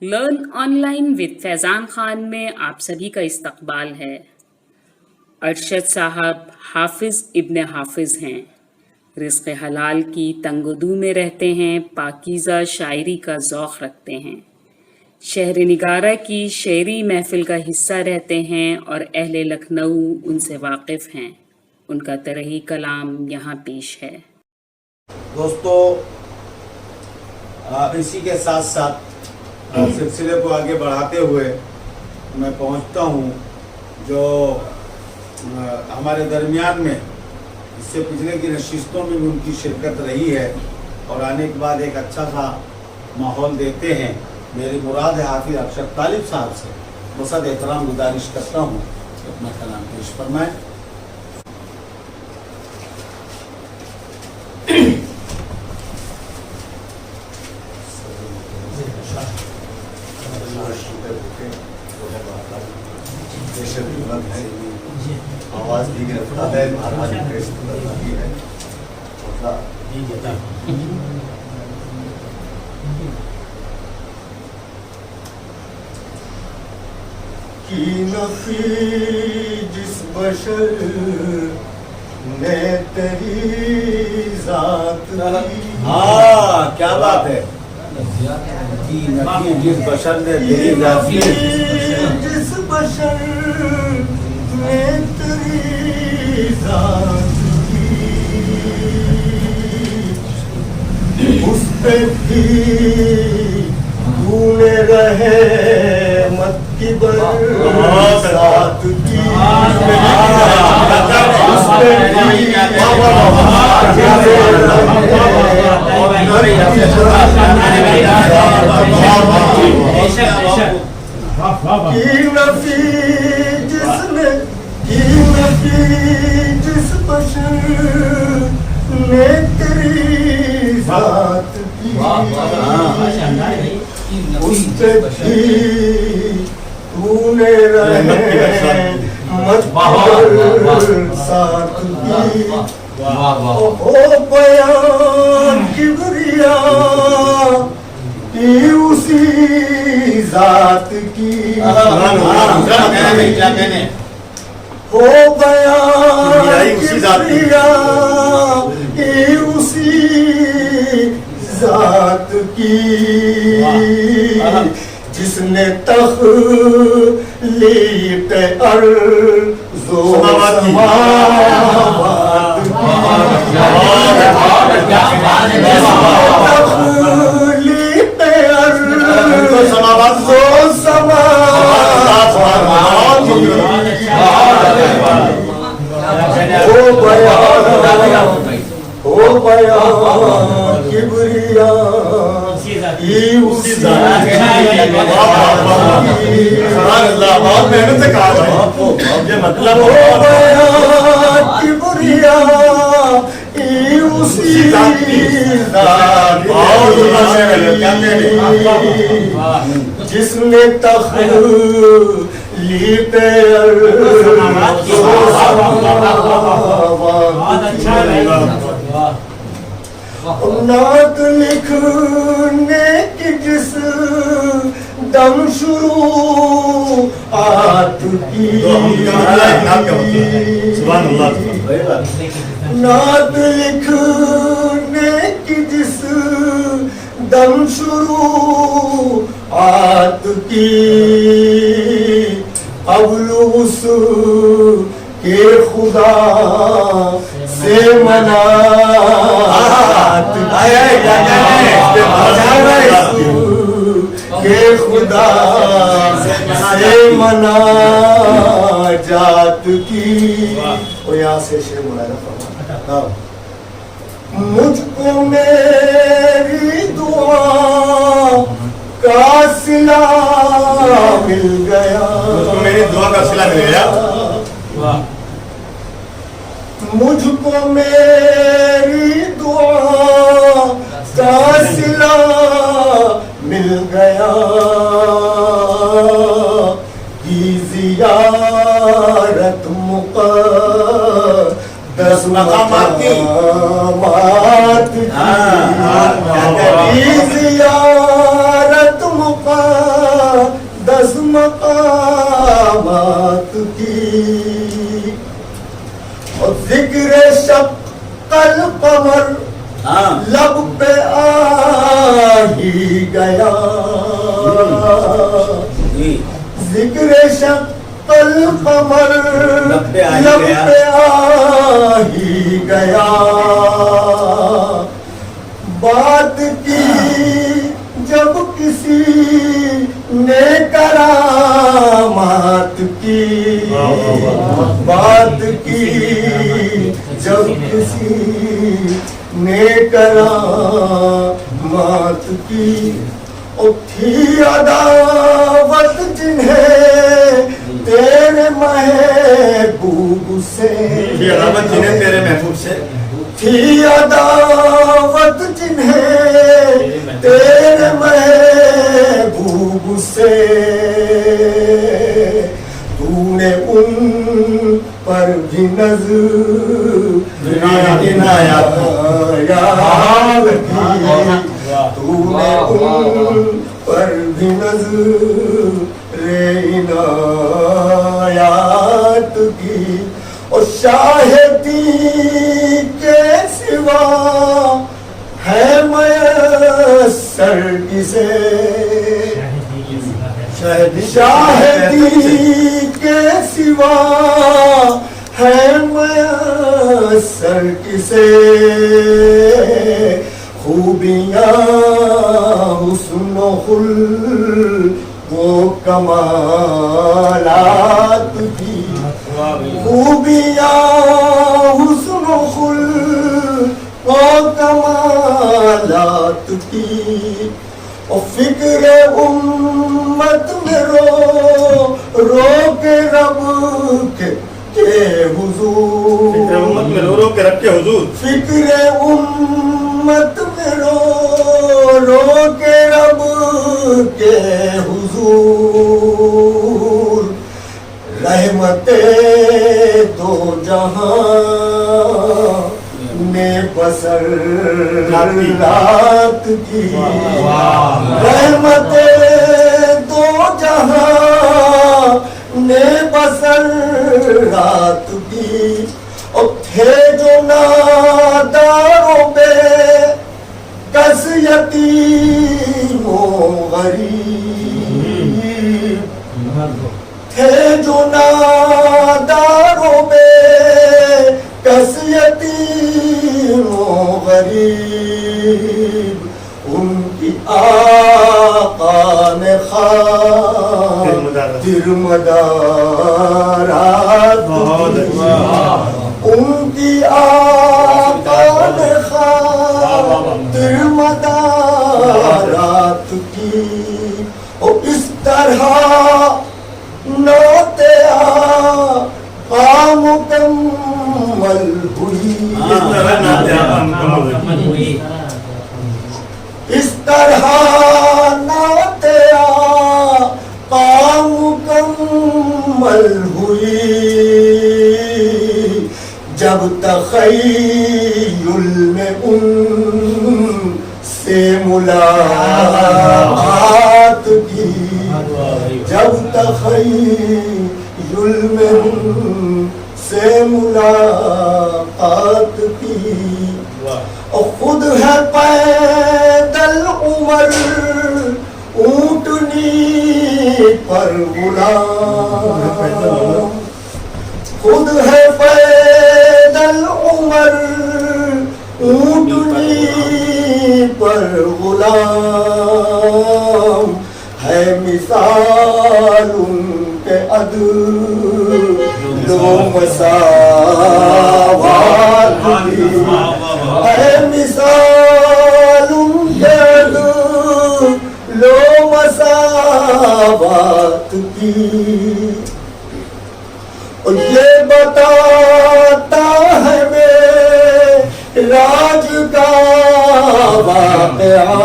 Learn on line with فیضان خان میں آپ سبھی کا استقبال ہے۔ ارشد صاحب حافظ ابن حافظ ہیں، رزق حلال کی تنگ و دو میں رہتے ہیں، پاکیزہ شاعری کا ذوق رکھتے ہیں، شہر نگارہ کی شعری محفل کا حصہ رہتے ہیں اور اہل لکھنؤ ان سے واقف ہیں۔ ان کا طرحی کلام یہاں پیش ہے۔ دوستو، اسی کے ساتھ ساتھ سلسلے کو آگے بڑھاتے ہوئے میں پہنچتا ہوں جو ہمارے درمیان میں اس سے پچھلے کی نشستوں میں بھی ان کی شرکت رہی ہے اور آنے کے بعد ایک اچھا سا ماحول دیتے ہیں۔ میری مراد ہے حافظ ارشد طالب صاحب سے بصد احترام گزارش کرتا ہوں کہ اپنا کلام پیش فرمائیں۔ آواز بھی گرفتہ ہے، مہاراج بھی ہے۔ کی نفی جس بشر نے تیری ذات ہاں کیا بات ہے، کی نفی جس بشر نے تیری ذات جس بشر نے تیری ذات اس پہ بھی تو نے رہے مت کی برسات کی اس پہ بھی جس بشر نے تیری ذات کی اس پہ بھی تو نے رہے مت برسات کی او بیان کبریاء کی اسی ذات کی ہو بیان کبریاء کی اسی ذات کی جس نے تخلیق ارض و سماوات تخلیق ارض و سماوات ہو بیان کبریاء بہت محنت سے کہا یہ مطلب جس نے تخلیق نعت لکھنے کی جس دم شروعات کی نعت لکھنے کی جس دم شروعات کی قبل اس کے خدا سے منات کہ خدا سے مناجات کی اور یہاں سے شعر مولانا فرماتا مجھ کو میری دعا کا صلہ مل گیا، مجھ کو میری دعا کا صلہ مل گیا، مجھ کو میری دعا کا صلہ مل گیا، کی زیارت مقدس مقامات کی زیارت مقدس جی ذکر شق القمر لب پہ آ ہی گیا، بات کی جب کسی نے کرامات کی، بات کی جب کسی نے کرامات کی، او تھی عداوت جنہیں تیرے محبوب سے، عداوت جنہیں تیرے محبوب سے، تھی عداوت جنہیں تیرے محبوب سے، تو نے ان پر بھی نظر عنایت کی، تو نے ان پر بھی نظر عنایت کی، اور شاہدی کے سوا ہے میسر کسے، شاہدی کے سوا ہے میسر کسے، خوبیاں حسن و خلق و کمالات کی، خوبیاں حسن و خلق و کمالات کی، اور فکر امت میں رو کے رب کے حضور، فکر امت میں رو کے رب کے حضور، فکر امت میں رو کے رب کے حضور، رحمت دو جہاں نے بسر رات کی، رحمت دو جہاں نے بسر رات کی، اور تھے جو ناداروں بے کس یتیم و غریب، تھے جو ناداروں بے کس یتیم و غریب، ان کی آقا نے خاطر مدارات کی، ان کی آقا نے خاطر مدارات کی، اور اس طرح نوت آقا مکمل ہوئی، اس طرح نعت آقا مکمل ہوئی، جب تخیل میں ان سے ملاقات کی، جب تخیل میں ان سے ملاقات کی، اور خود ہے پیدل عمر اونٹنی پر غلام، خود ہے پیدل عمر اونٹنی پر غلام، ہے مثال ان کے عدل و مساوات کی، ہے مثال ان کے عدل و مساوات کی، اور یہ بتاتا ہے معراج کا واقعہ،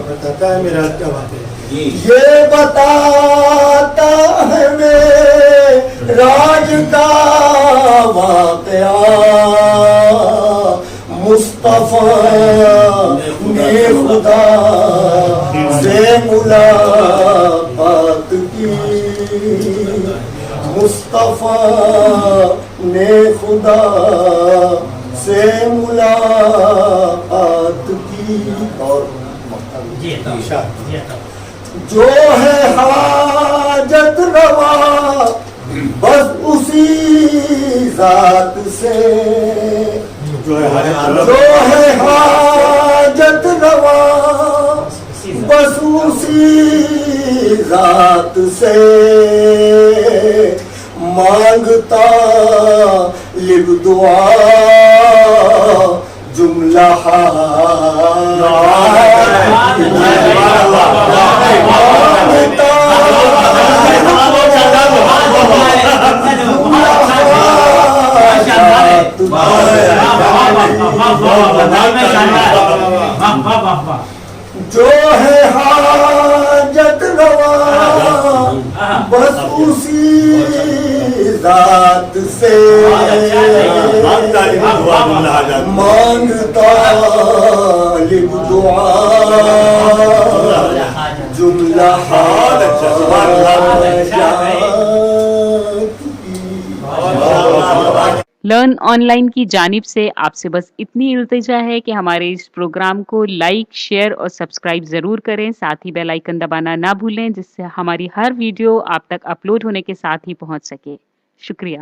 بتاتا ہے معراج کا واقعہ، یہ بتاتا ہے معراج کا واقعہ، مصطفیٰ نے خدا سے ملاقات کی، مصطفیٰ نے خدا سے ملاقات کی، اور جو ہے حاجت روا بس اسی ذات سے، جو ہے حاجت روا بس اسی ذات سے، مانگتا لب دعا جملہ جو ہے حاجت روا بس اسی ذات سے، مانگتا لب دعا جملہ لرن آن لائن کی جانب سے آپ سے بس اتنی التجا ہے کہ ہمارے اس پروگرام کو لائک، شیئر اور سبسکرائب ضرور کریں، ساتھ ہی بیل آئیکن دبانا نہ بھولیں جس سے ہماری ہر ویڈیو آپ تک اپلوڈ ہونے کے ساتھ ہی پہنچ سکے۔ شکریہ۔